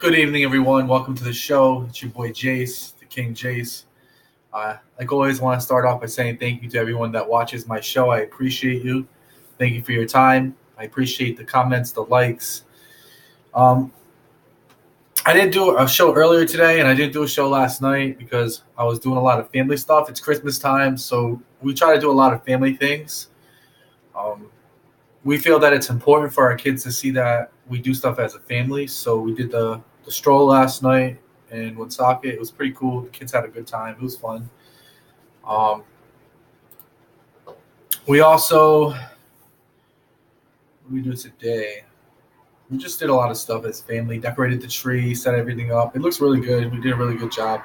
Good evening, everyone. Welcome to the show. It's your boy Jace, the King Jace. Like always, want to start off by saying thank you to everyone that watches my show. I appreciate you. Thank you for your time. I appreciate the comments, the likes. Um, I didn't do a show earlier today, and I didn't do a show last night because I was doing a lot of family stuff. It's Christmas time, so we try to do a lot of family things. Um, we feel that it's important for our kids to see that we do stuff as a family. So we did the stroll last night in Woonsocket. It was pretty cool. The kids had a good time. It was fun. Um, we also, what did we do today? We just did a lot of stuff as a family. Decorated the tree, set everything up. It looks really good. We did a really good job.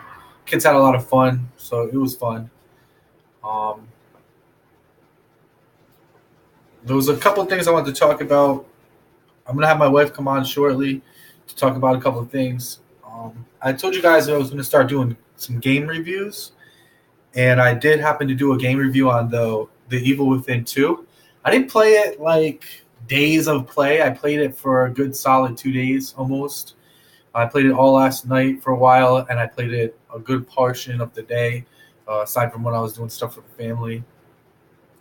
Kids had a lot of fun, so it was fun. Um, there was a couple of things I wanted to talk about. I'm gonna have my wife come on shortly to talk about a couple of things. I told you guys that I was gonna start doing some game reviews, and I did happen to do a game review on the Evil Within 2. I didn't play it like days of play. I played it for a good solid 2 days almost. I played it all last night for a while, and I played it a good portion of the day, aside from when I was doing stuff for the family.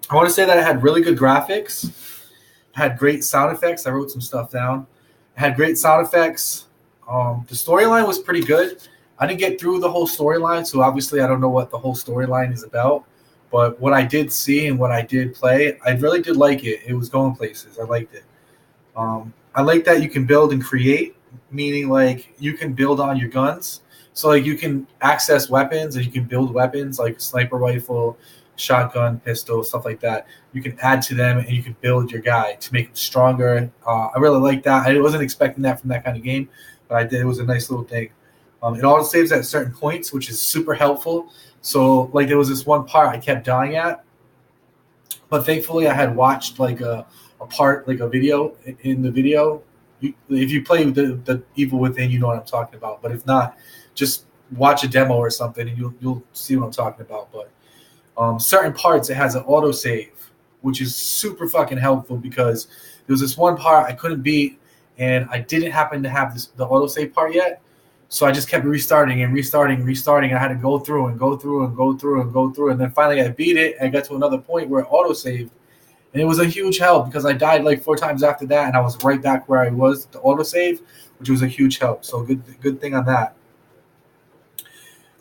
I want to say that it had really good graphics, had great sound effects. I wrote some stuff down. It had great sound effects. The storyline was pretty good. I didn't get through the whole storyline, so obviously I don't know what the whole storyline is about. But what I did see and what I did play, I really did like it. It was going places. I liked it. I like that you can build and create, meaning like you can build on your guns. So like you can access weapons and you can build weapons like a sniper rifle, shotgun, pistol, stuff like that. You can add to them and you can build your guy to make him stronger. I really like that. I wasn't expecting that from that kind of game, but I did. It was a nice little thing. It auto saves at certain points, which is super helpful. So like there was this one part I kept dying at, but thankfully I had watched like a part, like a video in the video. If you play the Evil Within, you know what I'm talking about. But if not, just watch a demo or something and you'll see what I'm talking about. But certain parts, it has an autosave, which is super fucking helpful because there was this one part I couldn't beat, and I didn't happen to have the autosave part yet. So I just kept restarting and restarting, restarting. I had to go through and go through and go through and go through. And then finally I beat it and I got to another point where it autosaved. And it was a huge help because I died like 4 times after that, and I was right back where I was to autosave, which was a huge help. So good thing on that.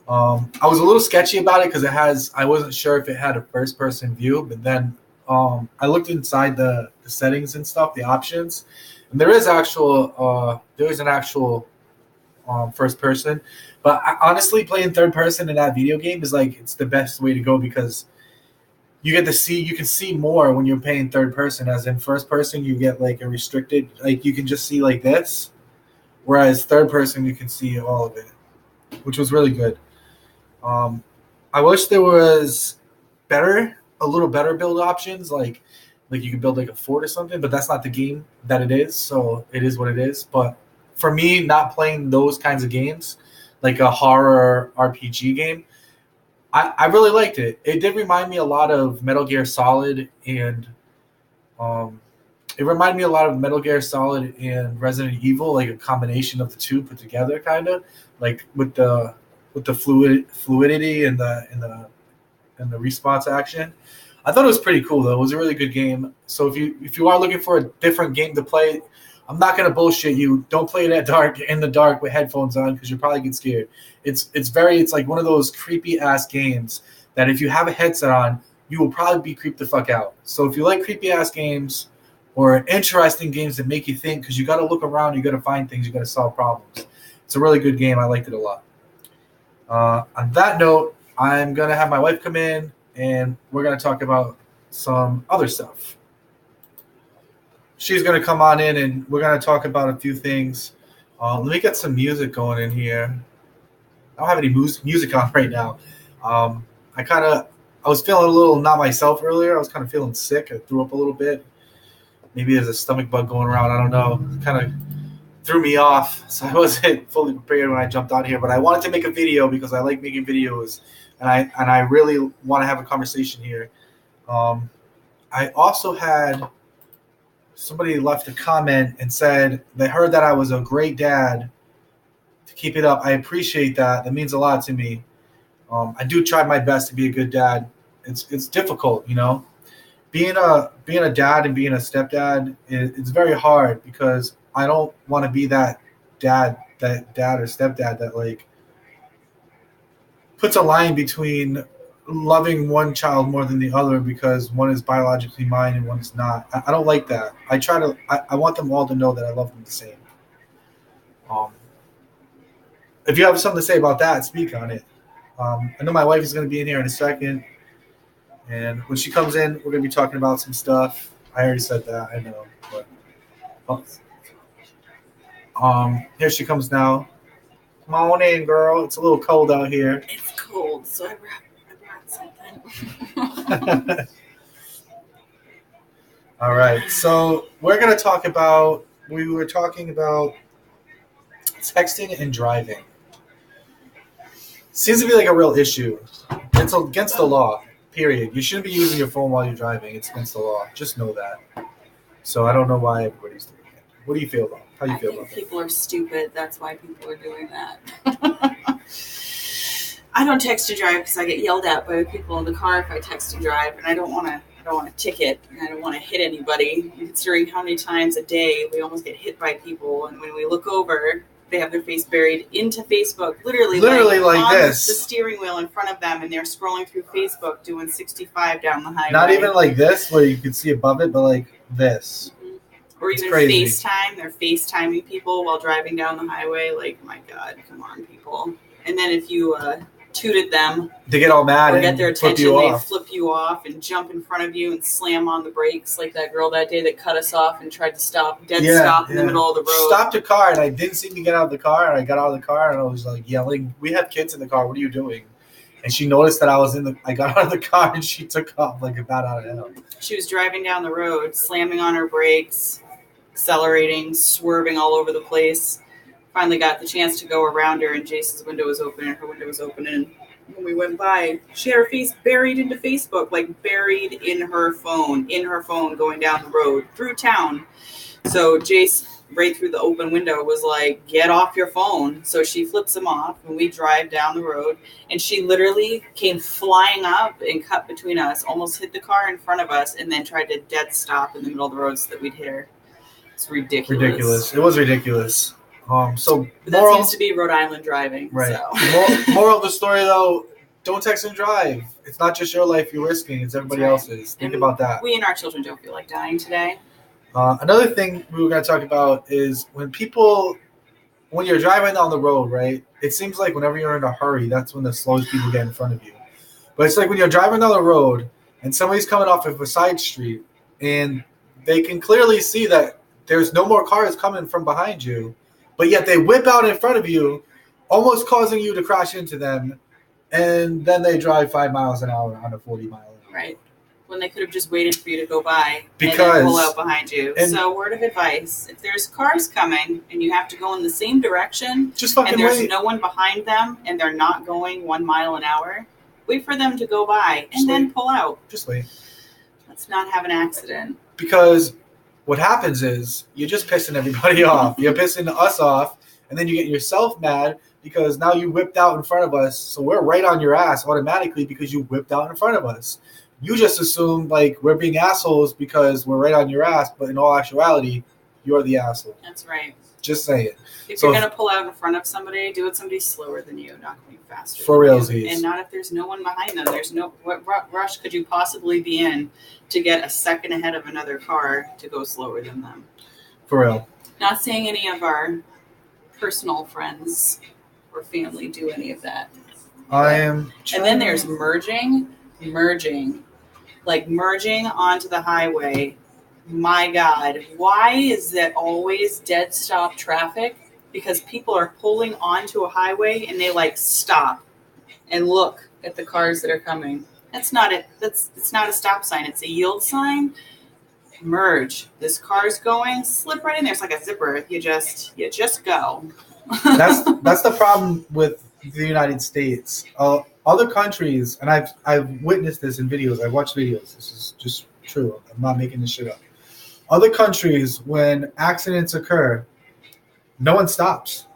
I was a little sketchy about it because I wasn't sure if it had a first person view, but then I looked inside the settings and stuff, the options, and there is an actual first person. But honestly, playing third person in that video game is like it's the best way to go because you can see more when you're playing third person, as in first person you get like a restricted, like you can just see like this, whereas third person you can see all of it, which was really good. I wish there was a little better build options, like you could build like a fort or something, but that's not the game that it is, so it is what it is. But for me, not playing those kinds of games, like a horror RPG game, I really liked it. It did remind me a lot of Metal Gear Solid and Resident Evil, like a combination of the two put together, kind of like with the fluidity and the response action. I thought it was pretty cool though. It was a really good game. So if you are looking for a different game to play, I'm not gonna bullshit you. Don't play it in the dark with headphones on because you'll probably get scared. It's like one of those creepy ass games that if you have a headset on, you will probably be creeped the fuck out. So if you like creepy ass games or interesting games that make you think, because you got to look around, you got to find things, you got to solve problems. It's a really good game. I liked it a lot. On that note, I'm gonna have my wife come in and we're gonna talk about some other stuff. She's going to come on in and we're going to talk about a few things. Let me get some music going in here. I don't have any music on right now. I was feeling a little not myself earlier. I was kind of feeling sick. I threw up a little bit. Maybe there's a stomach bug going around. I don't know. It kind of threw me off. So I wasn't fully prepared when I jumped on here. But I wanted to make a video because I like making videos. And I really want to have a conversation here. I also had somebody left a comment and said they heard that I was a great dad to keep it up. I appreciate that. That means a lot to me. I do try my best to be a good dad. It's difficult, Being a dad and being a stepdad, it's very hard because I don't want to be that dad or stepdad that like puts a line between loving one child more than the other because one is biologically mine and one is not. I don't like that. I want them all to know that I love them the same. If you have something to say about that, speak on it. I know my wife is going to be in here in a second, and when she comes in, we're going to be talking about some stuff. I already said that, I know, but here she comes now. Come on in, girl. It's a little cold out here. It's cold, so I brought something. All right, so we were talking about texting and driving. Seems to be like a real issue. It's against the law, period. You shouldn't be using your phone while you're driving. It's against the law. Just know that. So I don't know why everybody's doing it. What do you feel about it? How do you feel about it? People are stupid. That's why people are doing that. I don't text to drive because I get yelled at by people in the car if I text to drive, and I don't want a ticket, and I don't want to hit anybody. Considering how many times a day we almost get hit by people, and when we look over, they have their face buried into Facebook, literally like on this. The steering wheel in front of them, and they're scrolling through Facebook doing 65 down the highway. Not even like this, where you can see above it, but like this. Mm-hmm. Or even FaceTime. They're FaceTiming people while driving down the highway. Like, my God, come on, people. And then if you tooted them, they get all mad or and get their attention, they flip you off and jump in front of you and slam on the brakes, like that girl that day that cut us off and tried to stop in the middle of the road. Stopped the car, and I didn't see me get out of the car, and I got out of the car, and I was like yelling. We had kids in the car. What are you doing? And she noticed that I got out of the car, and she took off like a bat out of hell. She was driving down the road, slamming on her brakes, accelerating, swerving all over the place. Finally got the chance to go around her, and Jason's window was open and her window was open, and when we went by, she had her face buried into Facebook, like buried in her phone going down the road through town. So Jace, right through the open window, was like, get off your phone. So she flips him off, and we drive down the road, and she literally came flying up and cut between us, almost hit the car in front of us, and then tried to dead stop in the middle of the road so that we'd hit her. It's ridiculous. It was ridiculous. But that seems to be Rhode Island driving. Right. So. Moral of the story, though, don't text and drive. It's not just your life you're risking; it's everybody else's. Think about that. We and our children don't feel like dying today. Another thing we were going to talk about is when you're driving down the road, right? It seems like whenever you're in a hurry, that's when the slowest people get in front of you. But it's like when you're driving down the road and somebody's coming off of a side street, and they can clearly see that there's no more cars coming from behind you. But yet they whip out in front of you, almost causing you to crash into them, and then they drive 5 miles an hour on a 40-mile an hour. Right. When they could have just waited for you to go by and then pull out behind you. So word of advice, if there's cars coming and you have to go in the same direction and there's no one behind them and they're not going 1 mile an hour, wait for them to go by and then pull out. Just wait. Let's not have an accident. Because what happens is you're just pissing everybody off. You're pissing us off, and then you get yourself mad because now you whipped out in front of us. So we're right on your ass automatically because you whipped out in front of us. You just assume like we're being assholes because we're right on your ass, but in all actuality, you're the asshole. That's right. Just say it. If you're going to pull out in front of somebody, do it somebody slower than you, not going faster. For realsies. And not if there's no one behind them. There's no what rush could you possibly be in to get a second ahead of another car to go slower than them. For real. Not saying any of our personal friends or family do any of that. And then there's merging. Like merging onto the highway. My God, why is that always dead stop traffic? Because people are pulling onto a highway and they like stop and look at the cars that are coming. That's not it. It's not a stop sign. It's a yield sign. Merge. This car's going. Slip right in there. It's like a zipper. You just go. That's the problem with the United States. Other countries, and I've witnessed this in videos. I've watched videos. This is just true. I'm not making this shit up. Other countries, when accidents occur, no one stops.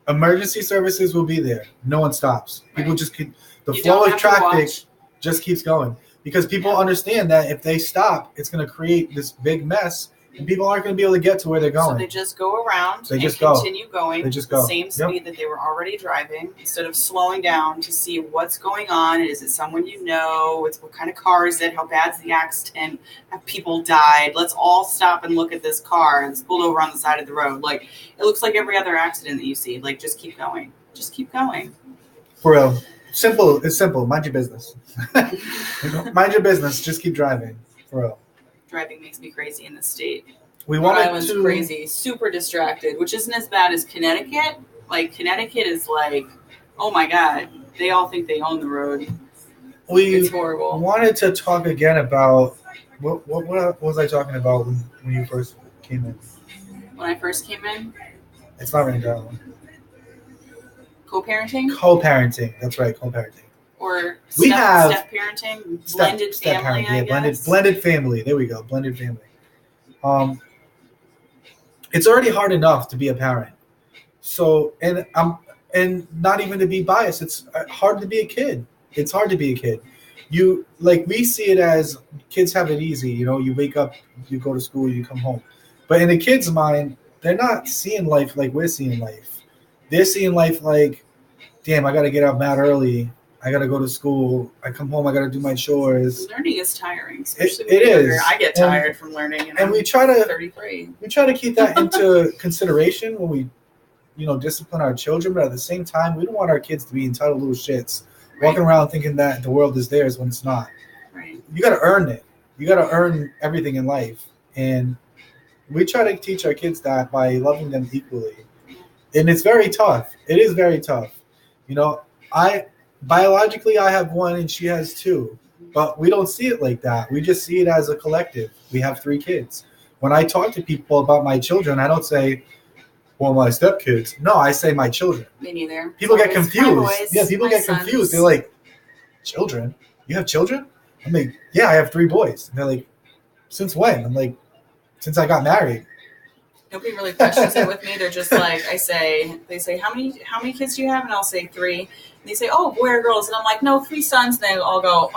Emergency services will be there. No one stops. People Right. just keep the You flow don't of have to traffic watch. just keeps going because people Yeah. understand that if they stop, it's going to create this big mess, and people aren't going to be able to get to where they're So going. they just go around They and just go. continue going They just the go. same Yep. speed that they were already driving instead of slowing down to see what's going on. Is it someone you know? It's what kind of car is it? How bad's the accident? Have people died? Let's all stop and look at this car and it's pulled over on the side of the road. Like, it looks like every other accident that you see. Like, just keep going. Just keep going. For real. Simple. It's simple. Mind your business. Mind your business. Just keep driving. For real. Driving makes me crazy in this state. We Rhode wanted Island's to. crazy, super distracted, which isn't as bad as Connecticut. Like, Connecticut is like, oh my God, they all think they own the road. We It's horrible. wanted to talk again about what was I talking about when you first came in? When I first came in, It's not written down. co-parenting Co-parenting. That's right, co-parenting. or We have step parenting, blended step family. parenting. I Yeah, guess. blended family. There we go. Blended family. It's already hard enough to be a parent. So and not even to be biased. It's hard to be a kid. It's hard to be a kid. We see it as kids have it easy. You know, you wake up, you go to school, you come home. But in a kid's mind, they're not seeing life like we're seeing life. They're seeing life like, damn, I got to get up mad early. I got to go to school. I come home, I got to do my chores. Learning is tiring, especially when It you're younger. is. I get tired from learning, and we try to 33. We try to keep that into consideration when we, discipline our children. But at the same time, we don't want our kids to be entitled little shits, walking around thinking that the world is theirs when it's not. Right. You got to earn it. You got to earn everything in life, and we try to teach our kids that by loving them equally. And it's very tough. It is very tough. I biologically I have one and she has two, but we don't see it like that. We just see it as a collective. We have 3 kids. When I talk to people about my children, I don't say, well, my stepkids. No, I say my children. Me neither. People get My confused. boys, Yeah, people my get sons. confused. They're like, children? You have children? I'm like, yeah, I have 3 boys. And they're like, since when? I'm like, since I got married. Nobody really questions it with me. They're just like, they say, how many kids do you have? And I'll say 3. And they say, oh, boy or girls? And I'm like, no, 3 sons. And they all go,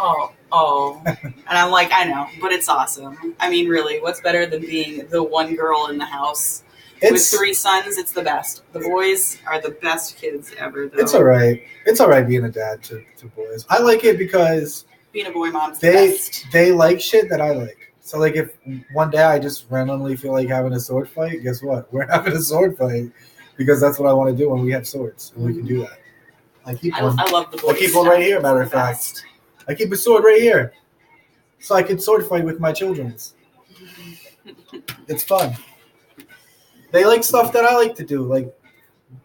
oh. And I'm like, I know, but it's awesome. I mean, really, what's better than being the one girl in the house with 3 sons? It's the best. The boys are the best kids ever, though. It's all right. It's all right being a dad to boys. I like it because being a boy mom's the best. They like shit that I like. So, like, if one day I just randomly feel like having a sword fight, guess what? We're having a sword fight because that's what I want to do when we have swords. And we can do that. I love the boys. I keep one right here, matter of fact. I keep a sword right here. So I can sword fight with my children's. It's fun. They like stuff that I like to do, like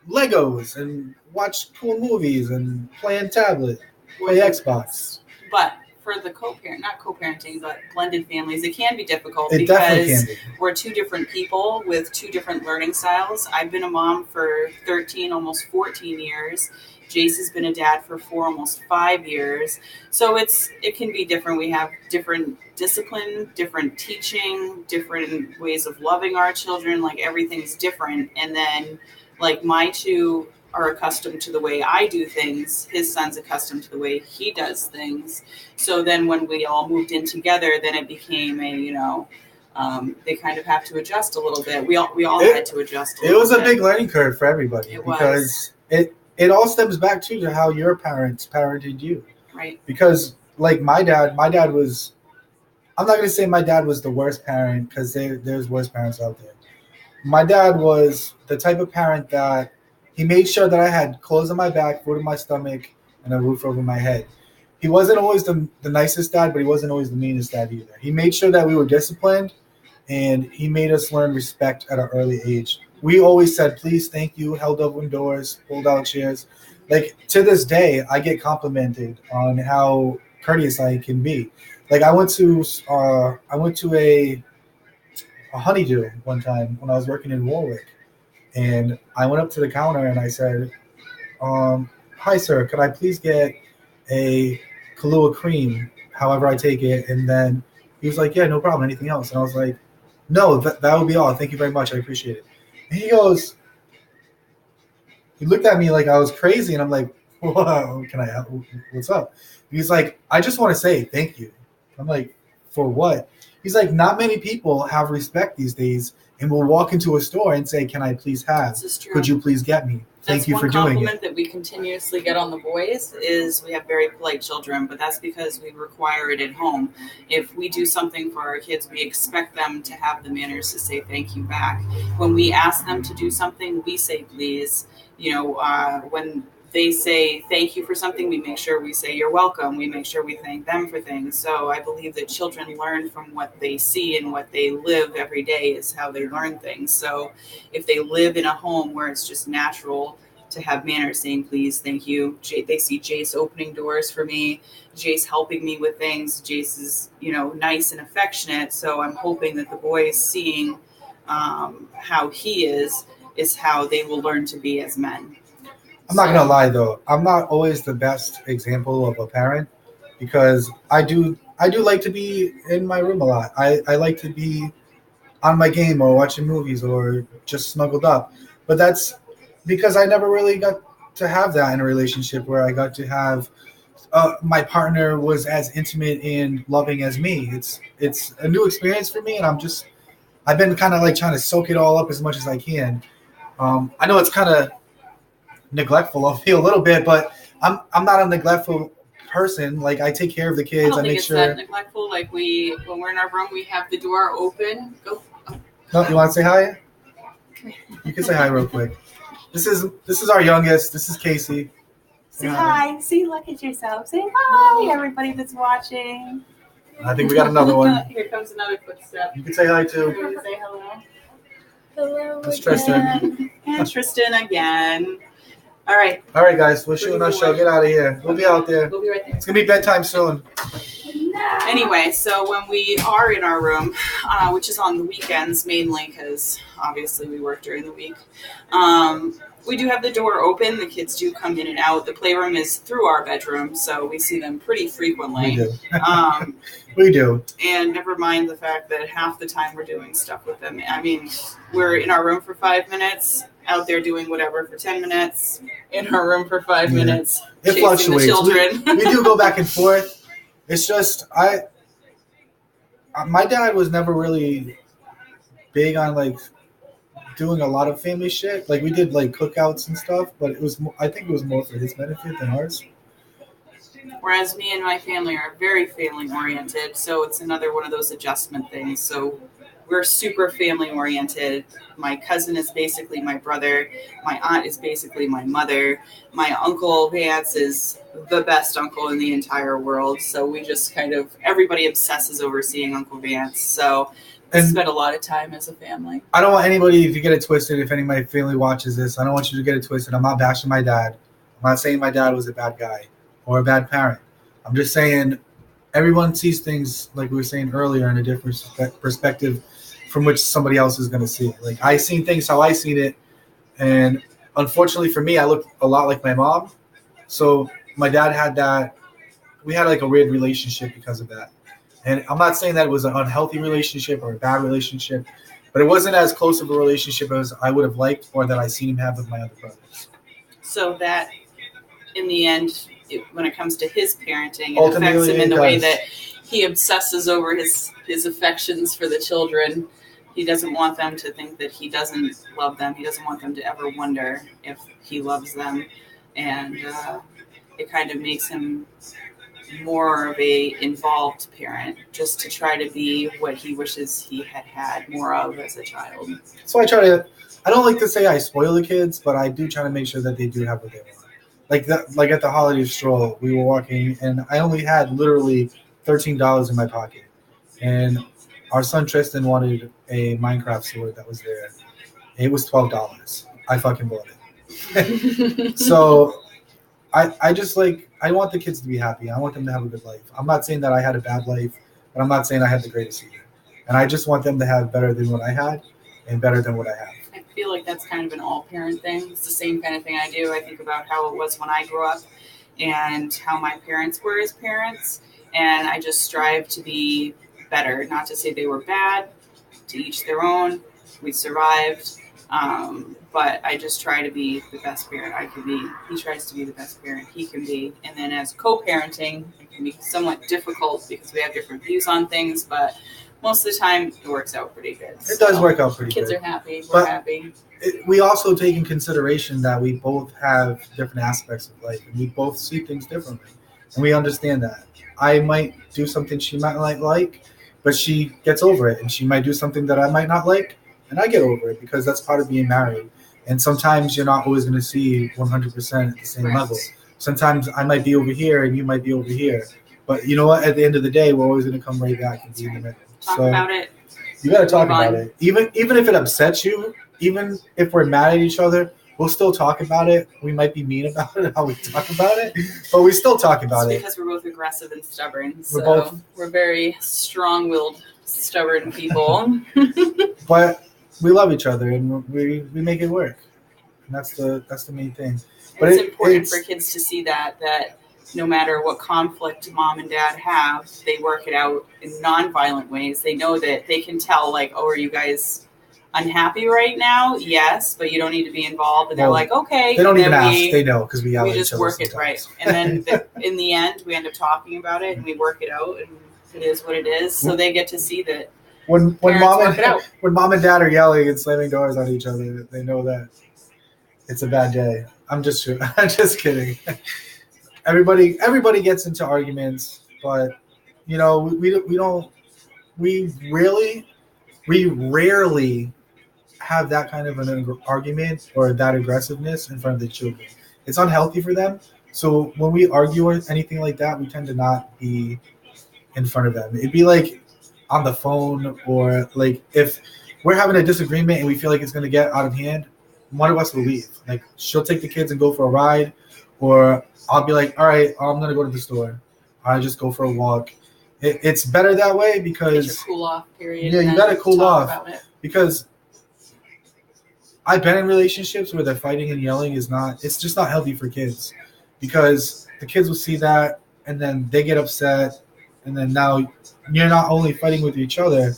Legos and watch cool movies and play on tablet, play Xbox. But for the not co-parenting, but blended families, it can be difficult It definitely because can be. we're 2 different people with 2 different learning styles. I've been a mom for 13, almost 14 years. Jace has been a dad for 4, almost 5 years. So it can be different. We have different discipline, different teaching, different ways of loving our children. Like, everything's different. And then, like, my 2 are accustomed to the way I do things. His son's accustomed to the way he does things. So then when we all moved in together, then it became they kind of have to adjust a little bit. We all had to adjust a little bit. It was a big learning curve for everybody because it all stems back to how your parents parented you. Right. Because, like, my dad was, I'm not going to say my dad was the worst parent because there's worse parents out there. My dad was the type of parent that he made sure that I had clothes on my back, food in my stomach, and a roof over my head. He wasn't always the nicest dad, but he wasn't always the meanest dad either. He made sure that we were disciplined, and he made us learn respect at an early age. We always said, please, thank you, held open doors, pulled out chairs. Like, to this day, I get complimented on how courteous I can be. Like, I went to a honeydew one time when I was working in Warwick. And I went up to the counter and I said, hi, sir, could I please get a Kahlua cream, however I take it? And then he was like, yeah, no problem. Anything else? And I was like, no, that would be all. Thank you very much. I appreciate it. And he goes, He looked at me like I was crazy, and I'm like, "Whoa, can I help? What's up?" He's like, "I just want to say thank you." I'm like, "For what?" He's like, "Not many people have respect these days, and will walk into a store and say, 'Can I please have? This is true. Could you please get me? Thank That's you for one doing compliment it.'" that we continuously get on the boys is we have very polite children, but that's because we require it at home. If we do something for our kids, we expect them to have the manners to say thank you back. When we ask them to do something, we say please. When they say thank you for something, we make sure we say you're welcome. We make sure we thank them for things. So I believe that children learn from what they see, and what they live every day is how they learn things. So if they live in a home where it's just natural to have manners, saying please, thank you. They see Jace opening doors for me, Jace helping me with things. Jace is, nice and affectionate. So I'm hoping that the boys seeing how he is how they will learn to be as men. I'm not gonna lie though, I'm not always the best example of a parent because I do like to be in my room a lot. I like to be on my game or watching movies or just snuggled up. But that's because I never really got to have that in a relationship where I got to have my partner was as intimate and loving as me. It's a new experience for me, and I've been kind of like trying to soak it all up as much as I can. I know it's kind of neglectful of me a little bit, but I'm not a neglectful person. Like I take care of the I kids. don't I think make it's sure. that neglectful. Like when we're in our room, we have the door open. Go. No, you want to say hi? You can say hi real quick. This is our youngest. This is Casey. Say hi. See, look at yourself. Say hi, everybody that's watching. I think we got another one. Here comes another footstep. You can say hi too. You want to say hello? Hello. That's Tristan. And Tristan again. All right. All right, guys. We're shooting our show. Get out of here. We'll be out there. We'll be right there. It's gonna be bedtime soon. Anyway, so when we are in our room, which is on the weekends mainly because obviously we work during the week, we do have the door open. The kids do come in and out. The playroom is through our bedroom, so we see them pretty frequently. We do. Um, We do. and never mind the fact that half the time we're doing stuff with them. I mean, we're in our room for 5 minutes, out there doing whatever for 10 minutes, in our room for 5 minutes, It chasing fluctuates. the children. We do go back and forth. It's just my dad was never really big on like doing a lot of family shit. Like we did like cookouts and stuff, but I think it was more for his benefit than ours. Whereas me and my family are very family oriented, so it's another one of those adjustment things. So we're super family oriented. My cousin is basically my brother. My aunt is basically my mother. My uncle Vance is the best uncle in the entire world. So we just everybody obsesses over seeing Uncle Vance. So we spend a lot of time as a family. I don't want anybody to get it twisted. If any of my family watches this, I don't want you to get it twisted. I'm not bashing my dad. I'm not saying my dad was a bad guy or a bad parent. I'm just saying everyone sees things, like we were saying earlier, in a different perspective from which somebody else is going to see it. Like I seen things how I seen it, and unfortunately for me, I look a lot like my mom. So my dad had that. We had like a weird relationship because of that. And I'm not saying that it was an unhealthy relationship or a bad relationship, but it wasn't as close of a relationship as I would have liked or that I seen him have with my other brothers. So that, in the end, when it comes to his parenting, it Ultimately, affects him in it the way does. that he obsesses over his affections for the children. He doesn't want them to think that he doesn't love them. He doesn't want them to ever wonder if he loves them. And it kind of makes him more of a involved parent, just to try to be what he wishes he had more of as a child. So I don't like to say I spoil the kids, but I do try to make sure that they do have what they want. Like at the holiday stroll, we were walking, and I only had literally $13 in my pocket, and our son Tristan wanted a Minecraft sword that was there. It was $12. I fucking bought it. So I just I want the kids to be happy. I want them to have a good life. I'm not saying that I had a bad life, but I'm not saying I had the greatest either. And I just want them to have better than what I had and better than what I have. I feel like that's kind of an all-parent thing. It's the same kind of thing I do. I think about how it was when I grew up and how my parents were as parents, and I just strive to be better. Not to say they were bad, to each their own. We survived. But I just try to be the best parent I can be. He tries to be the best parent he can be. And then as co-parenting, it can be somewhat difficult because we have different views on things, but most of the time it works out pretty good. It does work out pretty Kids good. are happy. We're happy. We also take in consideration that we both have different aspects of life and we both see things differently. And we understand that. I might do something she might not like, but she gets over it. And she might do something that I might not like, and I get over it because that's part of being married. And sometimes you're not always going to see 100% at the same level. Sometimes I might be over here and you might be over here. But you know what? At the end of the day, we're always going to come right back and be in the middle. Talk about it. You got to talk about it. Even if it upsets you, even if we're mad at each other, we'll still talk about it. We might be mean about it, how we talk about it, but we still talk about it. Because we're both aggressive and stubborn. So we're very strong-willed, stubborn people. But we love each other and we make it work. And that's the main thing. But it's important for kids to see that no matter what conflict mom and dad have, they work it out in non-violent ways. They know that they can tell, like, oh, are you guys unhappy right now? Yes, but you don't need to be involved. And they're like, okay. They don't even ask. They know because we just work it right. And then in the end, we end up talking about it and we work it out, and it is what it is. So they get to see that when mom and dad are yelling and slamming doors on each other, they know that it's a bad day. I'm just kidding. Everybody gets into arguments, but we rarely have that kind of an argument or that aggressiveness in front of the children. It's unhealthy for them. So when we argue or anything like that, we tend to not be in front of them. It'd be like on the phone, or like if we're having a disagreement and we feel like it's going to get out of hand, one of us will leave. Like she'll take the kids and go for a ride, or I'll be like, all right, I'm going to go to the store. I'll just go for a walk. It's better that way because get your cool off period. Yeah, you got to cool off because I've been in relationships where the fighting and yelling it's just not healthy for kids, because the kids will see that and then they get upset, and then now you're not only fighting with each other,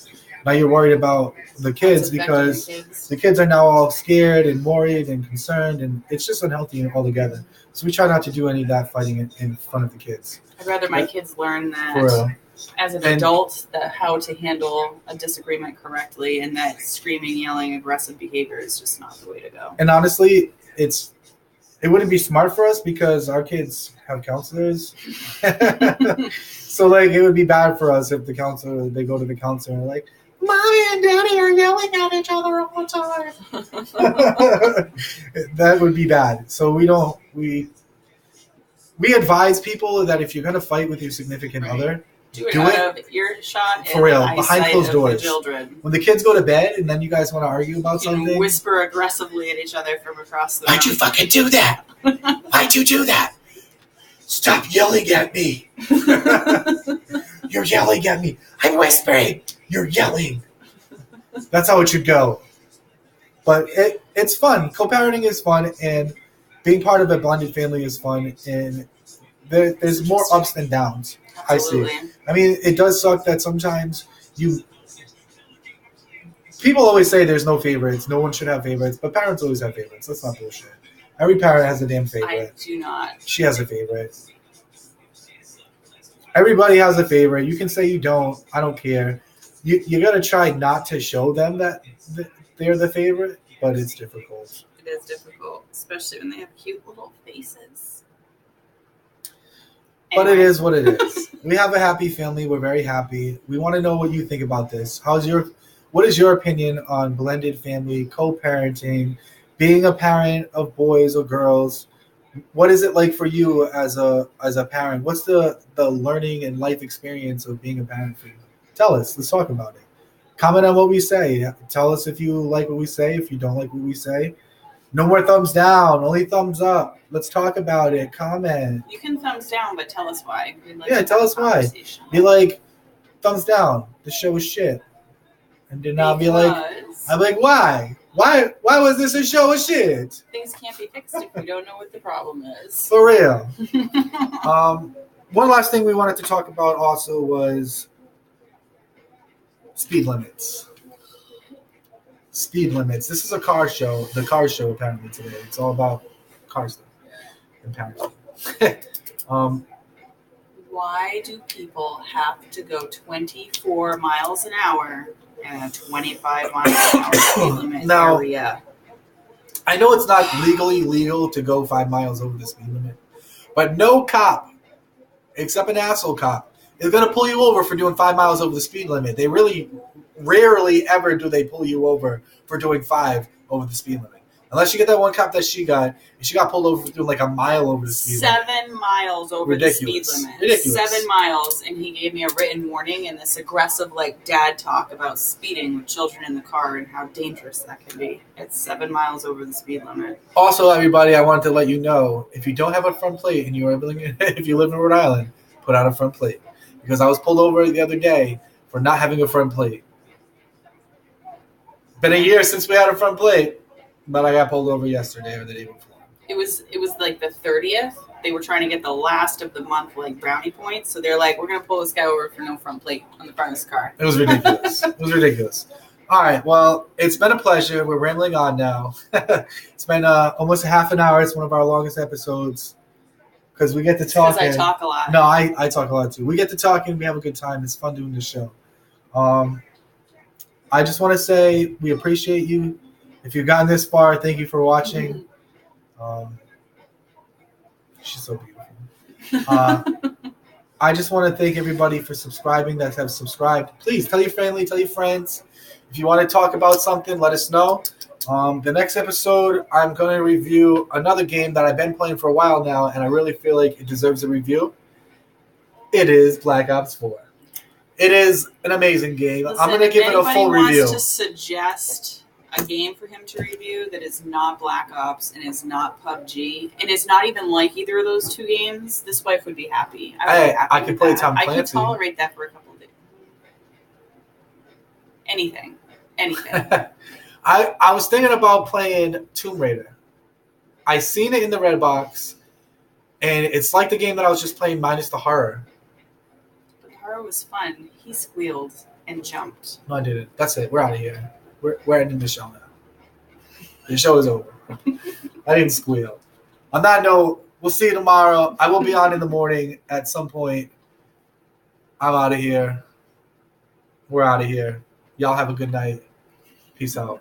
now you're worried about the kids because the kids are now all scared and worried and concerned, and it's just unhealthy altogether. So we try not to do any of that fighting in front of the kids. I'd rather my kids learn that as an adult, that how to handle a disagreement correctly, and that screaming, yelling, aggressive behavior is just not the way to go. And honestly, it wouldn't be smart for us because our kids have counselors. So like it would be bad for us if they go to the counselor and like, Mommy and Daddy are yelling at each other all the time. That would be bad. So we advise people that if you're going to fight with your significant other, do it out of earshot for real, behind closed doors. Children. When the kids go to bed and then you guys want to argue about something, whisper aggressively at each other from across the room. Why'd you fucking do that? Why'd you do that? Stop yelling at me. You're yelling at me. I'm whispering. You're yelling. That's how it should go. But it's fun. Co-parenting is fun, and being part of a blended family is fun, and there's more ups than downs. Absolutely. I see. I mean, it does suck that sometimes people always say there's no favorites. No one should have favorites, but parents always have favorites. That's not bullshit. Every parent has a damn favorite. I do not. She has a favorite. Everybody has a favorite. You can say you don't. I don't care. You got to try not to show them that they're the favorite, but it's difficult. It is difficult, especially when they have cute little faces. But it is what it is. We have a happy family. We're very happy. We want to know what you think about this. What is your opinion on blended family, co-parenting, being a parent of boys or girls? What is it like for you as a parent? What's the learning and life experience of being a parent for you? Tell us. Let's talk about it. Comment on what we say. Tell us if you like what we say, if you don't like what we say. No more thumbs down, only thumbs up. Let's talk about it. Comment. You can thumbs down, but tell us why. Tell us why. Be like, thumbs down. The show is shit. And then I'll be like, why? Why was this a show of shit? Things can't be fixed if we don't know what the problem is. For real. One last thing we wanted to talk about also was speed limits. speed limits. This is a car show, the car show apparently today. It's all about car stuff, apparently. Why do people have to go 24 miles an hour in a 25 miles an hour speed limit Now, area? I know it's not legally legal to go 5 miles over the speed limit, but no cop, except an asshole cop, is going to pull you over for doing 5 miles over the speed limit. They really rarely ever do they pull you over for doing 5 over the speed limit. Unless you get that one cop that she got, and she got pulled over for doing like a mile over the speed limit. 7 miles over Ridiculous. the speed limit. Ridiculous. 7 miles, and he gave me a written warning and this aggressive like dad talk about speeding with children in the car and how dangerous that can be. It's 7 miles over the speed limit. Also, everybody, I wanted to let you know, if you don't have a front plate and if you live in Rhode Island, put out a front plate. Because I was pulled over the other day for not having a front plate. Been a year since we had a front plate, but I got pulled over yesterday or the day before. It was like the 30th. They were trying to get the last of the month like brownie points, so they're like, we're gonna pull this guy over for no front plate on the front of his car. It was ridiculous. It was ridiculous. All right, well, it's been a pleasure. We're rambling on now. It's been almost a half an hour. It's one of our longest episodes because we get to talk. Because I talk a lot. No, I talk a lot too. We get to talk and we have a good time. It's fun doing this show. I just want to say we appreciate you. If you've gotten this far, thank you for watching. She's so beautiful. I just want to thank everybody for subscribing that have subscribed. Please tell your family, tell your friends. If you want to talk about something, let us know. The next episode, I'm going to review another game that I've been playing for a while now, and I really feel like it deserves a review. It is Black Ops 4. It is an amazing game. Listen, I'm going to give it a full review. If anybody wants to suggest a game for him to review that is not Black Ops and is not PUBG and is not even like either of those two games, this wife would be happy. I could play Tom Clancy. I could tolerate that for a couple of days. Anything. I was thinking about playing Tomb Raider. I seen it in the red box, and it's like the game that I was just playing minus the horror. The horror was fun. He squealed and jumped. No, I didn't. That's it. We're out of here. We're ending the show now. The show is over. I didn't squeal. On that note, we'll see you tomorrow. I will be on in the morning at some point. I'm out of here. We're out of here. Y'all have a good night. Peace out.